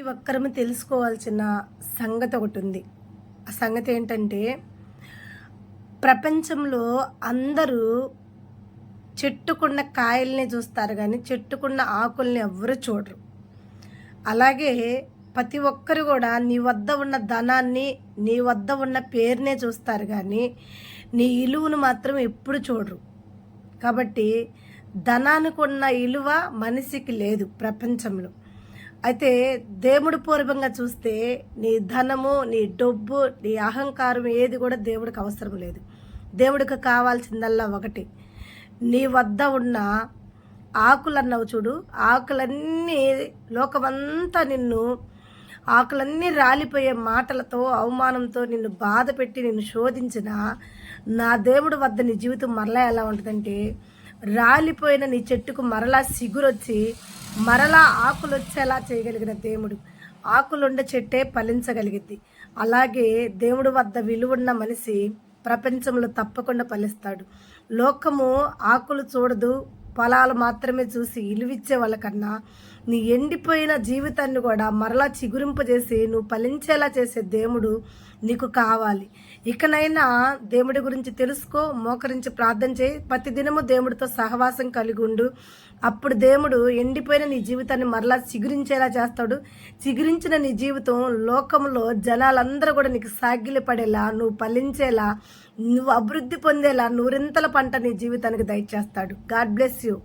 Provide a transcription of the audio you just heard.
ఒక్కరము తెలుసుకోవాల్సిన సంగతి ఒకటి ఉంది. ఆ సంగతి ఏంటంటే, ప్రపంచంలో అందరూ చెట్టుకున్న కాయల్ని చూస్తారు కానీ చెట్టుకున్న ఆకుల్ని ఎవ్వరు చూడరు. అలాగే ప్రతి ఒక్కరు కూడా నీ వద్ద ఉన్న ధనాన్ని, నీ వద్ద ఉన్న పేరునే చూస్తారు కానీ నీ ఇలువను మాత్రం ఎప్పుడు చూడరు. కాబట్టి ధనానికి ఉన్న ఇలువ మనిషికి లేదు ప్రపంచంలో. అయితే దేవుడు పూర్వంగా చూస్తే నీ ధనము, నీ డబ్బు, నీ అహంకారం ఏది కూడా దేవుడికి అవసరం లేదు. దేవుడికి కావాల్సిందల్లా ఒకటి, నీ వద్ద ఉన్న ఆకులు అన్నావు చూడు, ఆకులన్నీ లోకమంతా నిన్ను, ఆకులన్నీ రాలిపోయే మాటలతో, అవమానంతో నిన్ను బాధ పెట్టి నిన్ను శోధించిన నా దేవుడి వద్ద నీ జీవితం మరలా ఎలా ఉంటుందంటే, రాలిపోయిన నీ చెట్టుకు మరలా సిగురొచ్చి మరలా ఆకులు వచ్చేలా చేయగలిగిన దేవుడు. ఆకులుండే చెట్టే ఫలించగలిగిద్ది. అలాగే దేవుడి వద్ద విలువున్న మనిషి ప్రపంచంలో తప్పకుండా ఫలిస్తాడు. లోకము ఆకులు చూడదు, ఫలాలు మాత్రమే చూసి ఇలువిచ్చే వాళ్ళకన్నా నీ ఎండిపోయిన జీవితాన్ని కూడా మరలా చిగురింపజేసి నువ్వు ఫలించేలా చేసే దేవుడు నీకు కావాలి. ఇకనైనా దేవుడి గురించి తెలుసుకో, మోకరించి ప్రార్థన చేయి, ప్రతిదినము దేవుడితో సహవాసం కలిగి ఉండు. అప్పుడు దేవుడు ఎండిపోయిన నీ జీవితాన్ని మరలా చిగురించేలా చేస్తాడు. చిగురించిన నీ జీవితం లోకంలో జనాలందరూ కూడా నీకు సాగిలపడేలా, నువ్వు ఫలించేలా, నువ్వు అభివృద్ధి పొందేలా నూరింతల పంట నీ జీవితానికి దయచేస్తాడు. God bless you.